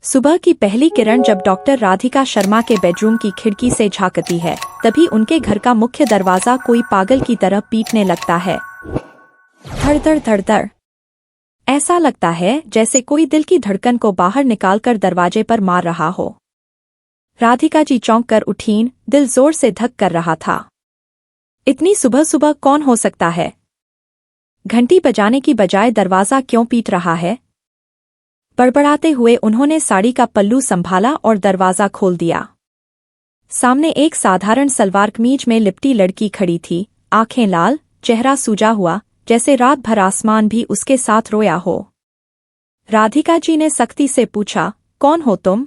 सुबह की पहली किरण जब डॉक्टर राधिका शर्मा के बेडरूम की खिड़की से झांकती है, तभी उनके घर का मुख्य दरवाजा कोई पागल की तरह पीटने लगता है। धड़-धड़ धड़-धड़। ऐसा लगता है जैसे कोई दिल की धड़कन को बाहर निकालकर दरवाजे पर मार रहा हो। राधिका जी चौंक कर उठीं, दिल जोर से धक कर रहा था। इतनी सुबह सुबह कौन हो सकता है? घंटी बजाने की बजाय दरवाजा क्यों पीट रहा है? बड़बड़ाते हुए उन्होंने साड़ी का पल्लू संभाला और दरवाजा खोल दिया। सामने एक साधारण सलवार कमीज में लिपटी लड़की खड़ी थी, आंखें लाल, चेहरा सूजा हुआ, जैसे रात भर आसमान भी उसके साथ रोया हो। राधिका जी ने सख्ती से पूछा, कौन हो तुम?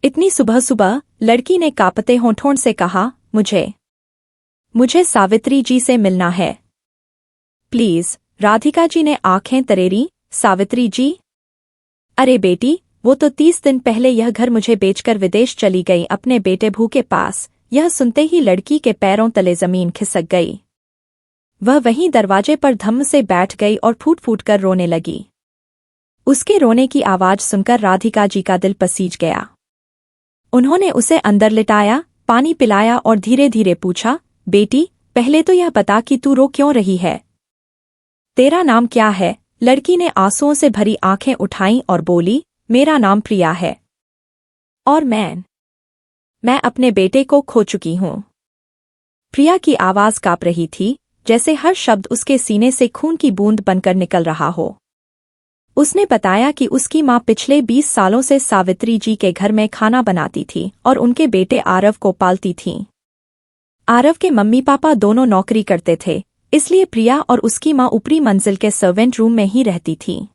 इतनी सुबह सुबह? लड़की ने कांपते होठों से कहा, मुझे सावित्री जी से मिलना है। प्लीज। राधिका जी ने आंखें तरेरी, सावित्री जी? अरे बेटी, वो तो 30 दिन पहले यह घर मुझे बेचकर विदेश चली गई अपने बेटे भू के पास। यह सुनते ही लड़की के पैरों तले जमीन खिसक गई। वह वहीं दरवाजे पर धम्म से बैठ गई और फूट फूट कर रोने लगी। उसके रोने की आवाज सुनकर राधिका जी का दिल पसीज गया। उन्होंने उसे अंदर लिटाया, पानी पिलाया और धीरे धीरे पूछा, बेटी, पहले तो यह बता कि तू रो क्यों रही है? तेरा नाम क्या है? लड़की ने आंसुओं से भरी आंखें उठाईं और बोली, मेरा नाम प्रिया है। और मैं अपने बेटे को खो चुकी हूँ। प्रिया की आवाज कांप रही थी, जैसे हर शब्द उसके सीने से खून की बूंद बनकर निकल रहा हो। उसने बताया कि उसकी माँ पिछले 20 सालों से सावित्री जी के घर में खाना बनाती थी और उनके बेटे आरव को पालती थीं। आरव के मम्मी पापा दोनों नौकरी करते थे, इसलिए प्रिया और उसकी माँ ऊपरी मंजिल के सर्वेंट रूम में ही रहती थीं।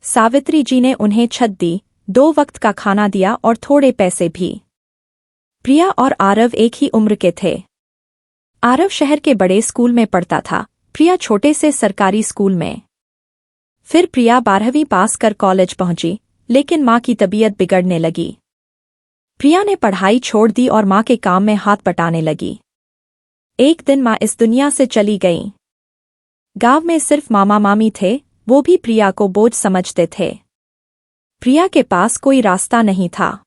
सावित्री जी ने उन्हें छत दी, 2 वक्त का खाना दिया और थोड़े पैसे भी। प्रिया और आरव एक ही उम्र के थे। आरव शहर के बड़े स्कूल में पढ़ता था, प्रिया छोटे से सरकारी स्कूल में। फिर प्रिया 12वीं पास कर कॉलेज पहुंची, लेकिन माँ की तबीयत बिगड़ने लगी। प्रिया ने पढ़ाई छोड़ दी और माँ के काम में हाथ बटाने लगी। एक दिन माँ इस दुनिया से चली गईं। गांव में सिर्फ मामा मामी थे, वो भी प्रिया को बोझ समझते थे। प्रिया के पास कोई रास्ता नहीं था।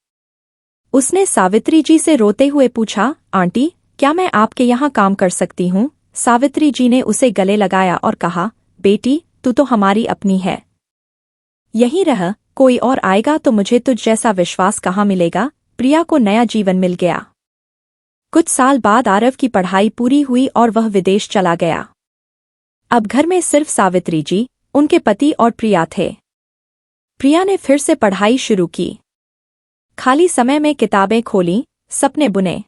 उसने सावित्री जी से रोते हुए पूछा, आंटी, क्या मैं आपके यहाँ काम कर सकती हूँ? सावित्री जी ने उसे गले लगाया और कहा, बेटी, तू तो हमारी अपनी है। यहीं रह, कोई और आएगा तो मुझे तुझ जैसा विश्वास कहाँ मिलेगा। प्रिया को नया जीवन मिल गया। कुछ साल बाद आरव की पढ़ाई पूरी हुई और वह विदेश चला गया। अब घर में सिर्फ सावित्री जी, उनके पति और प्रिया थे। प्रिया ने फिर से पढ़ाई शुरू की। खाली समय में किताबें खोलीं, सपने बुने।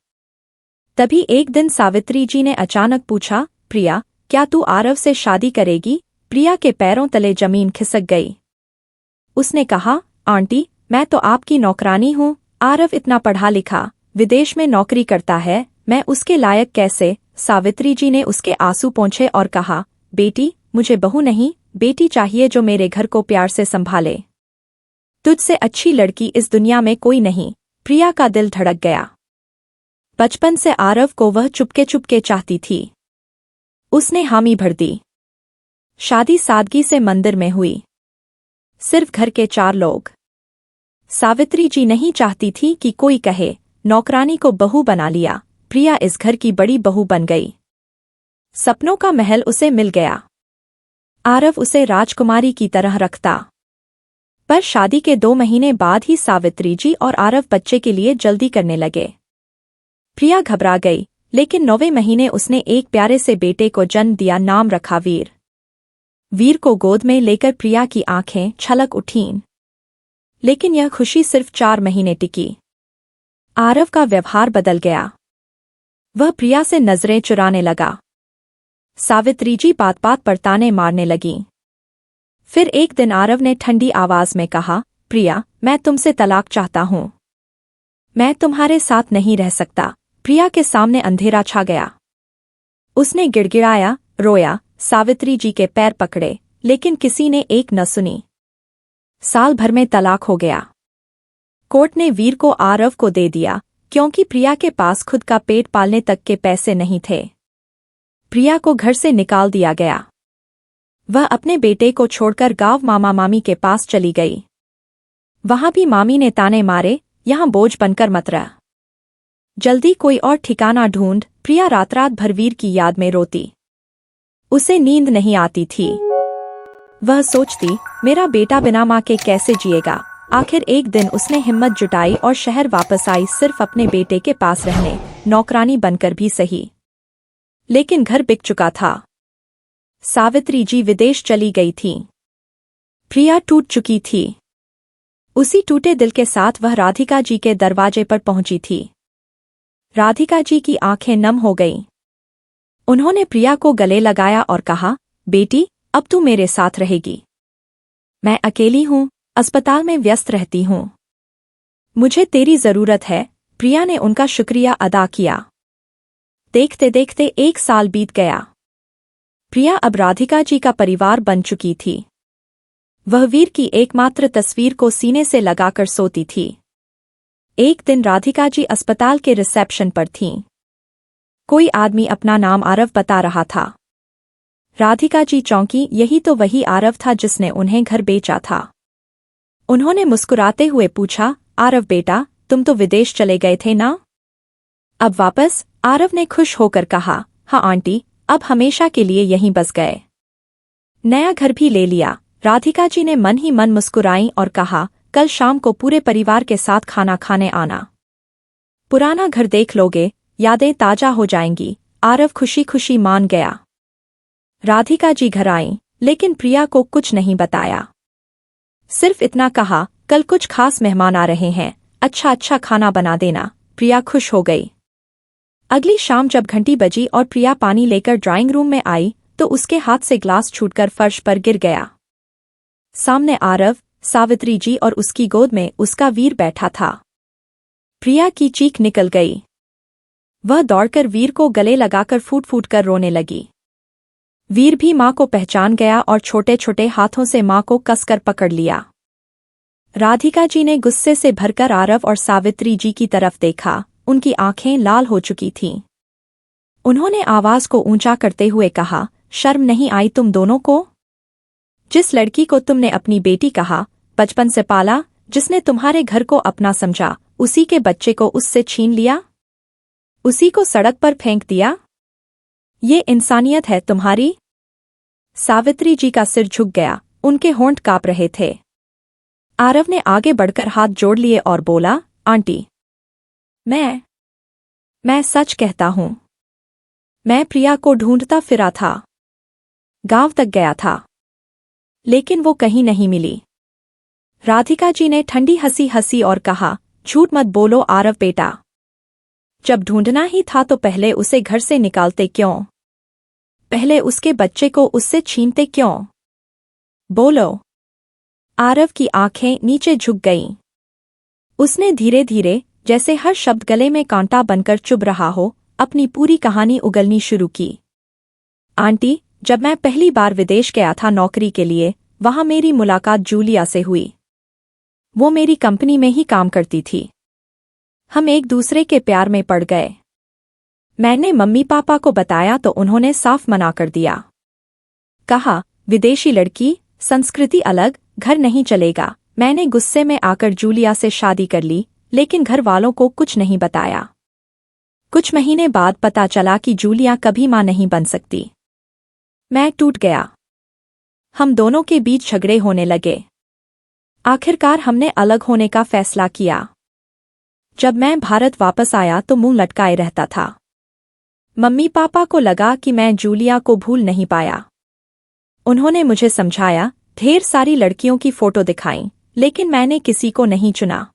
तभी एक दिन सावित्री जी ने अचानक पूछा, प्रिया, क्या तू आरव से शादी करेगी? प्रिया के पैरों तले जमीन खिसक गई। उसने कहा, आंटी, मैं तो आपकी नौकरानी हूँ। आरव इतना पढ़ा लिखा, विदेश में नौकरी करता है, मैं उसके लायक कैसे? सावित्री जी ने उसके आंसू पोंछे और कहा, बेटी, मुझे बहू नहीं, बेटी चाहिए जो मेरे घर को प्यार से संभाले। तुझसे अच्छी लड़की इस दुनिया में कोई नहीं। प्रिया का दिल धड़क गया। बचपन से आरव को वह चुपके चुपके चाहती थी। उसने हामी भर दी। शादी सादगी से मंदिर में हुई। सिर्फ घर के 4 लोग। सावित्री जी नहीं चाहती थी कि कोई कहे, नौकरानी को बहू बना लिया। प्रिया इस घर की बड़ी बहू बन गई। सपनों का महल उसे मिल गया। आरव उसे राजकुमारी की तरह रखता। पर शादी के 2 महीने बाद ही सावित्री जी और आरव बच्चे के लिए जल्दी करने लगे। प्रिया घबरा गई, लेकिन 9वें महीने उसने एक प्यारे से बेटे को जन्म दिया, नाम रखा वीर। वीर को गोद में लेकर प्रिया की आंखें छलक उठीं। लेकिन यह खुशी सिर्फ 4 महीने टिकी। आरव का व्यवहार बदल गया। वह प्रिया से नजरें चुराने लगा। सावित्री जी बात बात पर ताने मारने लगीं। फिर एक दिन आरव ने ठंडी आवाज में कहा, प्रिया, मैं तुमसे तलाक चाहता हूँ। मैं तुम्हारे साथ नहीं रह सकता। प्रिया के सामने अंधेरा छा गया। उसने गिड़गिड़ाया, रोया, सावित्री जी के पैर पकड़े, लेकिन किसी ने एक न सुनी। साल भर में तलाक हो गया। कोर्ट ने वीर को आरव को दे दिया, क्योंकि प्रिया के पास खुद का पेट पालने तक के पैसे नहीं थे। प्रिया को घर से निकाल दिया गया। वह अपने बेटे को छोड़कर गांव मामा मामी के पास चली गई। वहां भी मामी ने ताने मारे, यहाँ बोझ बनकर मत रह। जल्दी कोई और ठिकाना ढूंढ। प्रिया रात रात भर वीर की याद में रोती। उसे नींद नहीं आती थी। वह सोचती, मेरा बेटा बिना माँ के कैसे जिएगा। आखिर एक दिन उसने हिम्मत जुटाई और शहर वापस आई, सिर्फ अपने बेटे के पास रहने, नौकरानी बनकर भी सही। लेकिन घर बिक चुका था। सावित्री जी विदेश चली गई थी। प्रिया टूट चुकी थी। उसी टूटे दिल के साथ वह राधिका जी के दरवाजे पर पहुंची थी। राधिका जी की आंखें नम हो गईं। उन्होंने प्रिया को गले लगाया और कहा, बेटी, अब तू मेरे साथ रहेगी। मैं अकेली हूँ, अस्पताल में व्यस्त रहती हूँ। मुझे तेरी जरूरत है। प्रिया ने उनका शुक्रिया अदा किया। देखते देखते 1 साल बीत गया। प्रिया अब राधिका जी का परिवार बन चुकी थी। वह वीर की एकमात्र तस्वीर को सीने से लगाकर सोती थी। एक दिन राधिका जी अस्पताल के रिसेप्शन पर थीं। कोई आदमी अपना नाम आरव बता रहा था। राधिका जी चौंकी, यही तो वही आरव था जिसने उन्हें घर बेचा था। उन्होंने मुस्कुराते हुए पूछा, आरव बेटा, तुम तो विदेश चले गए थे ना? अब वापस? आरव ने खुश होकर कहा, हाँ आंटी, अब हमेशा के लिए यहीं बस गए। नया घर भी ले लिया। राधिका जी ने मन ही मन मुस्कुराई और कहा, कल शाम को पूरे परिवार के साथ खाना खाने आना। पुराना घर देख लोगे, यादें ताजा हो जाएंगी। आरव खुशी खुशी मान गया। राधिका जी घर आईं, लेकिन प्रिया को कुछ नहीं बताया। सिर्फ इतना कहा, कल कुछ खास मेहमान आ रहे हैं, अच्छा अच्छा खाना बना देना। प्रिया खुश हो गई। अगली शाम जब घंटी बजी और प्रिया पानी लेकर ड्राइंग रूम में आई, तो उसके हाथ से ग्लास छूटकर फर्श पर गिर गया। सामने आरव, सावित्री जी और उसकी गोद में उसका वीर बैठा था। प्रिया की चीख निकल गई। वह दौड़कर वीर को गले लगाकर फूट फूट कर रोने लगी। वीर भी माँ को पहचान गया और छोटे छोटे हाथों से माँ को कसकर पकड़ लिया। राधिका जी ने गुस्से से भरकर आरव और सावित्री जी की तरफ देखा। उनकी आंखें लाल हो चुकी थीं। उन्होंने आवाज को ऊंचा करते हुए कहा, शर्म नहीं आई तुम दोनों को? जिस लड़की को तुमने अपनी बेटी कहा, बचपन से पाला, जिसने तुम्हारे घर को अपना समझा, उसी के बच्चे को उससे छीन लिया? उसी को सड़क पर फेंक दिया? ये इंसानियत है तुम्हारी? सावित्री जी का सिर झुक गया, उनके होंठ कांप रहे थे। आरव ने आगे बढ़कर हाथ जोड़ लिए और बोला, आंटी, मैं सच कहता हूं। मैं प्रिया को ढूंढता फिरा था। गांव तक गया था, लेकिन वो कहीं नहीं मिली। राधिका जी ने ठंडी हंसी हंसी और कहा, झूठ मत बोलो आरव बेटा। जब ढूंढना ही था तो पहले उसे घर से निकालते क्यों? पहले उसके बच्चे को उससे छीनते क्यों? बोलो। आरव की आंखें नीचे झुक गईं। उसने धीरे धीरे, जैसे हर शब्द गले में कांटा बनकर चुभ रहा हो, अपनी पूरी कहानी उगलनी शुरू की। आंटी, जब मैं पहली बार विदेश गया था नौकरी के लिए, वहां मेरी मुलाकात जूलिया से हुई। वो मेरी कंपनी में ही काम करती थी। हम एक दूसरे के प्यार में पड़ गए। मैंने मम्मी पापा को बताया तो उन्होंने साफ मना कर दिया। कहा, विदेशी लड़की, संस्कृति अलग, घर नहीं चलेगा। मैंने गुस्से में आकर जूलिया से शादी कर ली, लेकिन घर वालों को कुछ नहीं बताया। कुछ महीने बाद पता चला कि जूलिया कभी मां नहीं बन सकती। मैं टूट गया। हम दोनों के बीच झगड़े होने लगे। आखिरकार हमने अलग होने का फैसला किया। जब मैं भारत वापस आया तो मुंह लटकाए रहता था। मम्मी पापा को लगा कि मैं जूलिया को भूल नहीं पाया। उन्होंने मुझे समझाया, ढेर सारी लड़कियों की फोटो दिखाई, लेकिन मैंने किसी को नहीं चुना।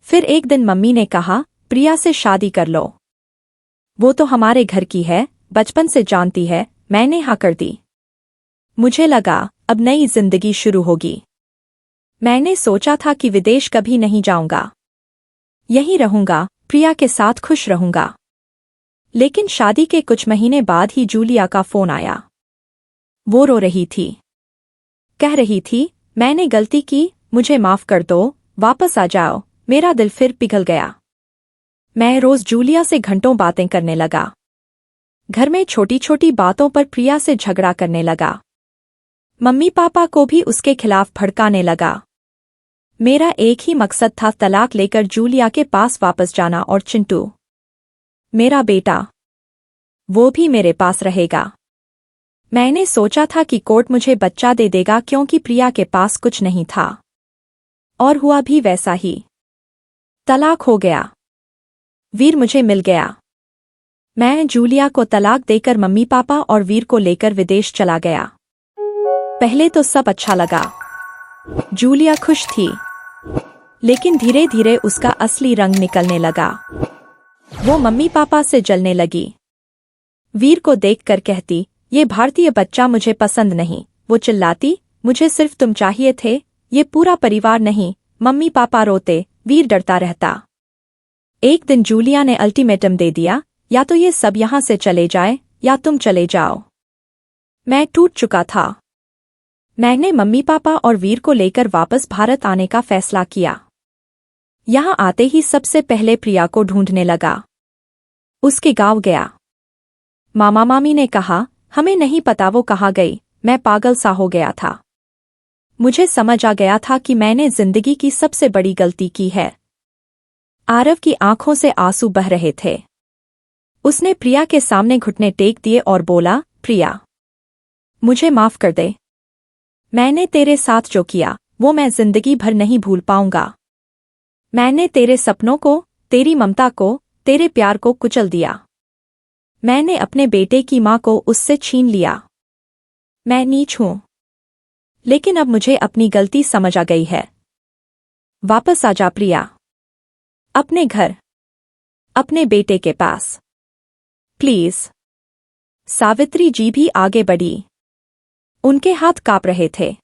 फिर एक दिन मम्मी ने कहा, प्रिया से शादी कर लो। वो तो हमारे घर की है, बचपन से जानती है। मैंने हाँ कर दी। मुझे लगा, अब नई जिंदगी शुरू होगी। मैंने सोचा था कि विदेश कभी नहीं जाऊंगा, यहीं रहूंगा, प्रिया के साथ खुश रहूंगा। लेकिन शादी के कुछ महीने बाद ही जूलिया का फोन आया। वो रो रही थी। कह रही थी, मैंने गलती की, मुझे माफ कर दो, वापस आ जाओ। मेरा दिल फिर पिघल गया। मैं रोज जूलिया से घंटों बातें करने लगा। घर में छोटी छोटी बातों पर प्रिया से झगड़ा करने लगा। मम्मी पापा को भी उसके खिलाफ भड़काने लगा। मेरा एक ही मकसद था, तलाक लेकर जूलिया के पास वापस जाना, और चिंटू मेरा बेटा, वो भी मेरे पास रहेगा। मैंने सोचा था कि कोर्ट मुझे बच्चा दे देगा क्योंकि प्रिया के पास कुछ नहीं था, और हुआ भी वैसा ही। तलाक हो गया। वीर मुझे मिल गया। मैं जूलिया को तलाक देकर मम्मी पापा और वीर को लेकर विदेश चला गया। पहले तो सब अच्छा लगा, जूलिया खुश थी, लेकिन धीरे धीरे उसका असली रंग निकलने लगा। वो मम्मी पापा से जलने लगी। वीर को देखकर कहती, ये भारतीय बच्चा मुझे पसंद नहीं। वो चिल्लाती, मुझे सिर्फ तुम चाहिए थे, ये पूरा परिवार नहीं। मम्मी पापा रोते, वीर डरता रहता। एक दिन जूलिया ने अल्टीमेटम दे दिया, या तो ये सब यहाँ से चले जाए या तुम चले जाओ। मैं टूट चुका था। मैंने मम्मी पापा और वीर को लेकर वापस भारत आने का फैसला किया। यहाँ आते ही सबसे पहले प्रिया को ढूंढने लगा। उसके गांव गया। मामा मामी ने कहा, हमें नहीं पता वो कहाँ गई। मैं पागल सा हो गया था। मुझे समझ आ गया था कि मैंने जिंदगी की सबसे बड़ी गलती की है। आरव की आंखों से आंसू बह रहे थे। उसने प्रिया के सामने घुटने टेक दिए और बोला, प्रिया, मुझे माफ कर दे। मैंने तेरे साथ जो किया वो मैं जिंदगी भर नहीं भूल पाऊंगा। मैंने तेरे सपनों को, तेरी ममता को, तेरे प्यार को कुचल दिया। मैंने अपने बेटे की मां को उससे छीन लिया। मैं नीच हूं, लेकिन अब मुझे अपनी गलती समझ आ गई है। वापस आ जा प्रिया, अपने घर, अपने बेटे के पास, प्लीज। सावित्री जी भी आगे बढ़ी। उनके हाथ कांप रहे थे।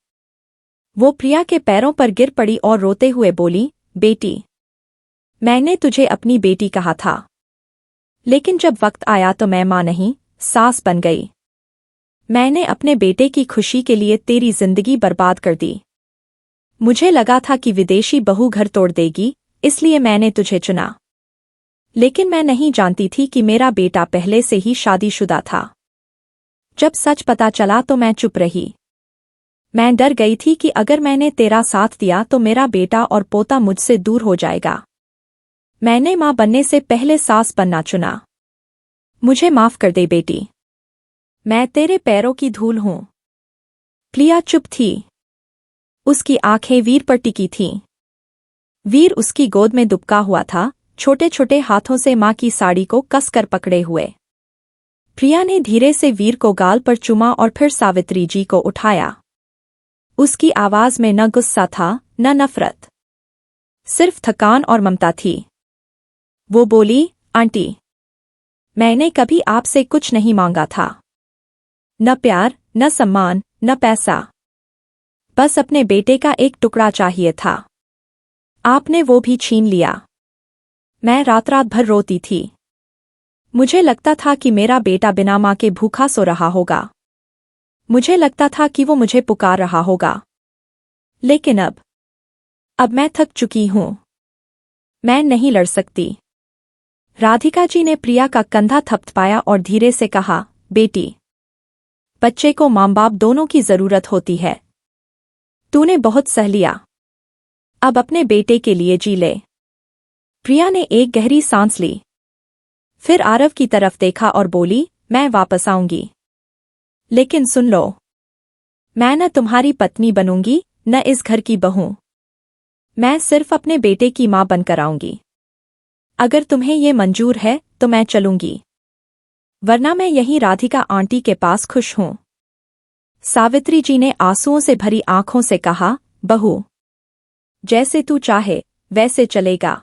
वो प्रिया के पैरों पर गिर पड़ी और रोते हुए बोली, बेटी, मैंने तुझे अपनी बेटी कहा था, लेकिन जब वक्त आया तो मैं मां नहीं, सास बन गई। मैंने अपने बेटे की खुशी के लिए तेरी जिंदगी बर्बाद कर दी। मुझे लगा था कि विदेशी बहू घर तोड़ देगी, इसलिए मैंने तुझे चुना। लेकिन मैं नहीं जानती थी कि मेरा बेटा पहले से ही शादीशुदा था। जब सच पता चला तो मैं चुप रही। मैं डर गई थी कि अगर मैंने तेरा साथ दिया तो मेरा बेटा और पोता मुझसे दूर हो जाएगा। मैंने मां बनने से पहले सास बनना चुना। मुझे माफ कर दे बेटी, मैं तेरे पैरों की धूल हूं। प्रिया चुप थी। उसकी आंखें वीर पर टिकी थीं। वीर उसकी गोद में दुबका हुआ था, छोटे छोटे हाथों से मां की साड़ी को कसकर पकड़े हुए। प्रिया ने धीरे से वीर को गाल पर चूमा और फिर सावित्री जी को उठाया। उसकी आवाज में न गुस्सा था न नफरत, सिर्फ थकान और ममता थी। वो बोली, आंटी, मैंने कभी आपसे कुछ नहीं मांगा था। न प्यार, न सम्मान, न पैसा। बस अपने बेटे का एक टुकड़ा चाहिए था। आपने वो भी छीन लिया। मैं रात रात भर रोती थी। मुझे लगता था कि मेरा बेटा बिना मां के भूखा सो रहा होगा। मुझे लगता था कि वो मुझे पुकार रहा होगा। लेकिन अब मैं थक चुकी हूं। मैं नहीं लड़ सकती। राधिका जी ने प्रिया का कंधा थपथपाया और धीरे से कहा, बेटी, बच्चे को मां बाप दोनों की जरूरत होती है। तूने बहुत सह लिया, अब अपने बेटे के लिए जी ले। प्रिया ने एक गहरी सांस ली, फिर आरव की तरफ देखा और बोली, मैं वापस आऊंगी, लेकिन सुन लो, मैं न तुम्हारी पत्नी बनूंगी न इस घर की बहू। मैं सिर्फ अपने बेटे की मां बनकर आऊंगी। अगर तुम्हें ये मंजूर है तो मैं चलूंगी, वरना मैं यहीं राधिका आंटी के पास खुश हूं। सावित्री जी ने आंसुओं से भरी आंखों से कहा, बहू, जैसे तू चाहे वैसे चलेगा,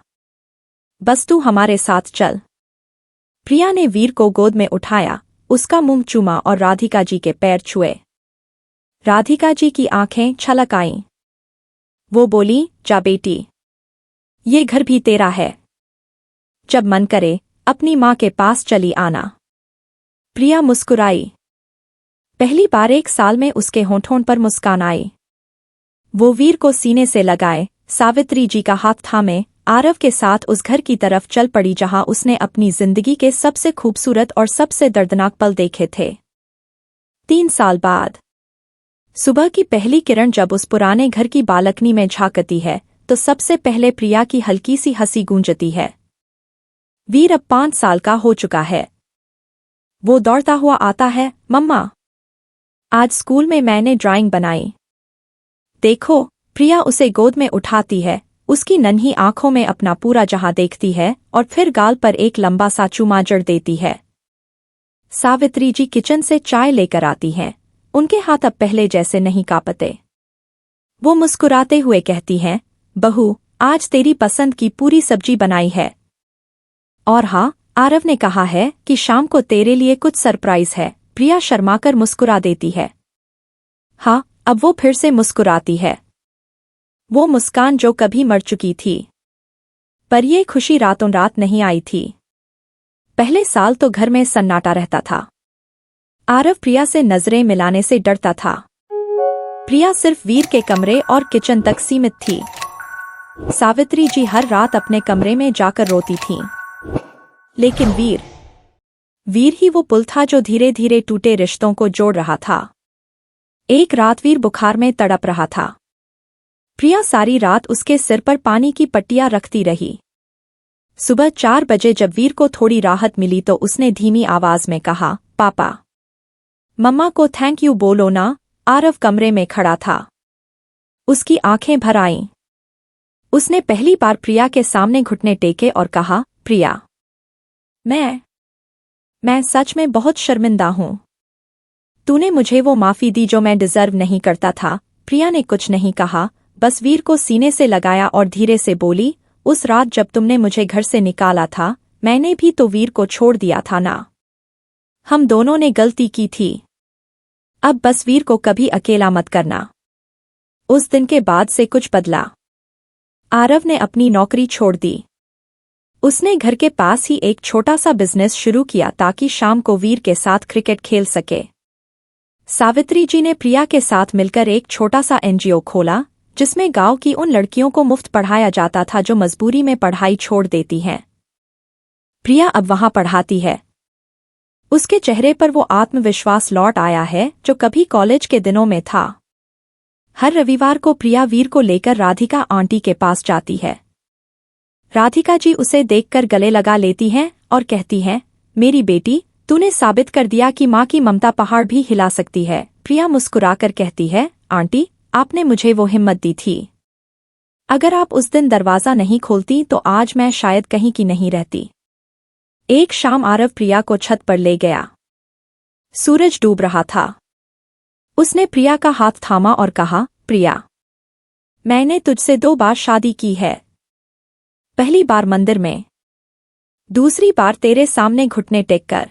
बस तू हमारे साथ चल। प्रिया ने वीर को गोद में उठाया, उसका मुंह चूमा और राधिका जी के पैर छुए। राधिका जी की आंखें छलक आईं। वो बोली, जा बेटी, ये घर भी तेरा है। जब मन करे अपनी मां के पास चली आना। प्रिया मुस्कुराई। पहली बार 1 साल में उसके होंठों पर मुस्कान आई। वो वीर को सीने से लगाए, सावित्री जी का हाथ थामे, आरव के साथ उस घर की तरफ चल पड़ी जहां उसने अपनी जिंदगी के सबसे खूबसूरत और सबसे दर्दनाक पल देखे थे। 3 साल बाद सुबह की पहली किरण जब उस पुराने घर की बालकनी में झांकती है, तो सबसे पहले प्रिया की हल्की सी हंसी गूंजती है। वीर अब 5 साल का हो चुका है। वो दौड़ता हुआ आता है, मम्मा, आज स्कूल में मैंने ड्राइंग बनाई। देखो, प्रिया उसे गोद में उठाती है, उसकी नन्ही आंखों में अपना पूरा जहां देखती है और फिर गाल पर एक लंबा सा चूमा जड़ देती है। सावित्री जी किचन से चाय लेकर आती हैं। उनके हाथ अब पहले जैसे नहीं कांपते। वो मुस्कुराते हुए कहती हैं, बहू, आज तेरी पसंद की पूरी सब्जी बनाई है। और हाँ, आरव ने कहा है कि शाम को तेरे लिए कुछ सरप्राइज है। प्रिया शर्माकर मुस्कुरा देती है। हाँ, अब वो फिर से मुस्कुराती है। वो मुस्कान जो कभी मर चुकी थी। पर ये खुशी रातों रात नहीं आई थी। पहले साल तो घर में सन्नाटा रहता था। आरव प्रिया से नजरें मिलाने से डरता था। प्रिया सिर्फ वीर के कमरे और किचन तक सीमित थी। सावित्री जी हर रात अपने कमरे में जाकर रोती थीं। लेकिन वीर ही वो पुल था जो धीरे धीरे टूटे रिश्तों को जोड़ रहा था। एक रात वीर बुखार में तड़प रहा था। प्रिया सारी रात उसके सिर पर पानी की पट्टियां रखती रही। सुबह 4 बजे जब वीर को थोड़ी राहत मिली तो उसने धीमी आवाज में कहा, पापा, मम्मा को थैंक यू बोलो ना। आरव कमरे में खड़ा था। उसकी आंखें भर आईं। उसने पहली बार प्रिया के सामने घुटने टेके और कहा, प्रिया, मैं सच में बहुत शर्मिंदा हूं। तूने मुझे वो माफी दी जो मैं डिजर्व नहीं करता था। प्रिया ने कुछ नहीं कहा, बस वीर को सीने से लगाया और धीरे से बोली, उस रात जब तुमने मुझे घर से निकाला था, मैंने भी तो वीर को छोड़ दिया था ना। हम दोनों ने गलती की थी। अब बस वीर को कभी अकेला मत करना। उस दिन के बाद से कुछ बदला। आरव ने अपनी नौकरी छोड़ दी। उसने घर के पास ही एक छोटा सा बिजनेस शुरू किया ताकि शाम को वीर के साथ क्रिकेट खेल सके। सावित्री जी ने प्रिया के साथ मिलकर एक छोटा सा एनजीओ खोला जिसमें गांव की उन लड़कियों को मुफ्त पढ़ाया जाता था जो मजबूरी में पढ़ाई छोड़ देती हैं। प्रिया अब वहां पढ़ाती है। उसके चेहरे पर वो आत्मविश्वास लौट आया है जो कभी कॉलेज के दिनों में था। हर रविवार को प्रिया वीर को लेकर राधिका आंटी के पास जाती है। राधिका जी उसे देखकर गले लगा लेती हैं और कहती हैं, मेरी बेटी, तूने साबित कर दिया कि माँ की ममता पहाड़ भी हिला सकती है। प्रिया मुस्कुराकर कहती है, आंटी, आपने मुझे वो हिम्मत दी थी। अगर आप उस दिन दरवाजा नहीं खोलती तो आज मैं शायद कहीं की नहीं रहती। एक शाम आरव प्रिया को छत पर ले गया। सूरज डूब रहा था। उसने प्रिया का हाथ थामा और कहा, प्रिया, मैंने तुझसे 2 बार शादी की है। पहली बार मंदिर में, दूसरी बार तेरे सामने घुटने टेककर।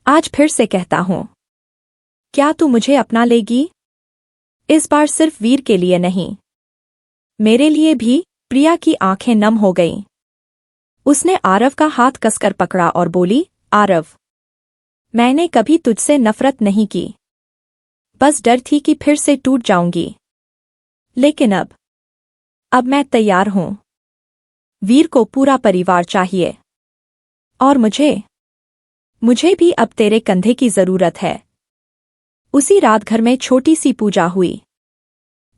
आज फिर से कहता हूं, क्या तू मुझे अपना लेगी? इस बार सिर्फ वीर के लिए नहीं, मेरे लिए भी। प्रिया की आंखें नम हो गईं। उसने आरव का हाथ कसकर पकड़ा और बोली, आरव, मैंने कभी तुझसे नफरत नहीं की, बस डर थी कि फिर से टूट जाऊंगी। लेकिन अब मैं तैयार हूं। वीर को पूरा परिवार चाहिए। और मुझे भी अब तेरे कंधे की जरूरत है। उसी रात घर में छोटी सी पूजा हुई।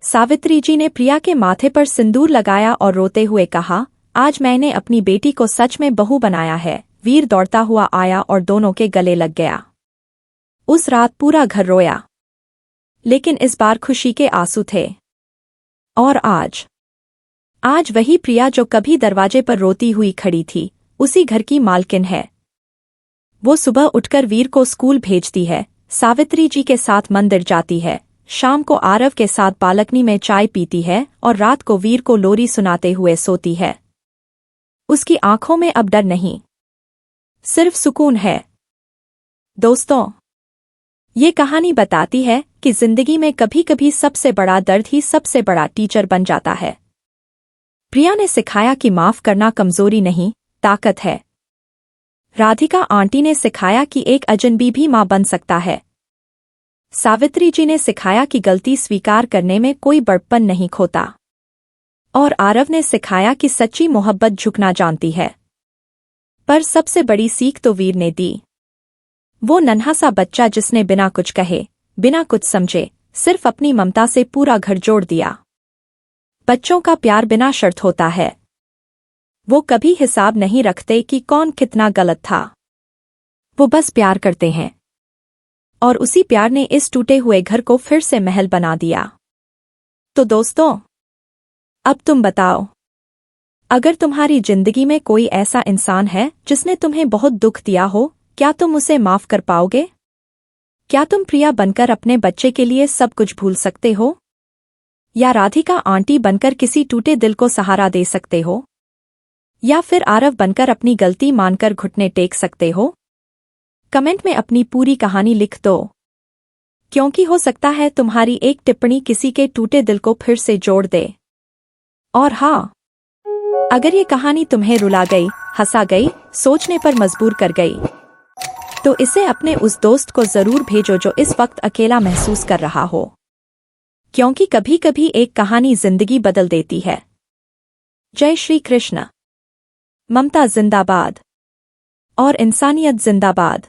सावित्री जी ने प्रिया के माथे पर सिंदूर लगाया और रोते हुए कहा, आज मैंने अपनी बेटी को सच में बहू बनाया है। वीर दौड़ता हुआ आया और दोनों के गले लग गया। उस रात पूरा घर रोया, लेकिन इस बार खुशी के आंसू थे। और आज वही प्रिया जो कभी दरवाजे पर रोती हुई खड़ी थी, उसी घर की मालकिन है। वो सुबह उठकर वीर को स्कूल भेजती है, सावित्री जी के साथ मंदिर जाती है, शाम को आरव के साथ बालकनी में चाय पीती है और रात को वीर को लोरी सुनाते हुए सोती है। उसकी आंखों में अब डर नहीं, सिर्फ सुकून है। दोस्तों, ये कहानी बताती है कि जिंदगी में कभी कभी सबसे बड़ा दर्द ही सबसे बड़ा टीचर बन जाता है। प्रिया ने सिखाया कि माफ करना कमजोरी नहीं, ताकत है। राधिका आंटी ने सिखाया कि एक अजनबी भी मां बन सकता है। सावित्री जी ने सिखाया कि गलती स्वीकार करने में कोई बड़प्पन नहीं खोता। और आरव ने सिखाया कि सच्ची मोहब्बत झुकना जानती है। पर सबसे बड़ी सीख तो वीर ने दी। वो नन्हा सा बच्चा जिसने बिना कुछ कहे, बिना कुछ समझे, सिर्फ अपनी ममता से पूरा घर जोड़ दिया। बच्चों का प्यार बिना शर्त होता है। वो कभी हिसाब नहीं रखते कि कौन कितना गलत था। वो बस प्यार करते हैं। और उसी प्यार ने इस टूटे हुए घर को फिर से महल बना दिया। तो दोस्तों, अब तुम बताओ, अगर तुम्हारी जिंदगी में कोई ऐसा इंसान है जिसने तुम्हें बहुत दुख दिया हो, क्या तुम उसे माफ कर पाओगे? क्या तुम प्रिया बनकर अपने बच्चे के लिए सब कुछ भूल सकते हो? या राधिका आंटी बनकर किसी टूटे दिल को सहारा दे सकते हो? या फिर आरव बनकर अपनी गलती मानकर घुटने टेक सकते हो? कमेंट में अपनी पूरी कहानी लिख दो, क्योंकि हो सकता है तुम्हारी एक टिप्पणी किसी के टूटे दिल को फिर से जोड़ दे। और हाँ, अगर ये कहानी तुम्हें रुला गई, हंसा गई, सोचने पर मजबूर कर गई, तो इसे अपने उस दोस्त को जरूर भेजो जो इस वक्त अकेला महसूस कर रहा हो, क्योंकि कभी कभी एक कहानी जिंदगी बदल देती है। जय श्री कृष्ण। ममता जिंदाबाद और इंसानियत जिंदाबाद।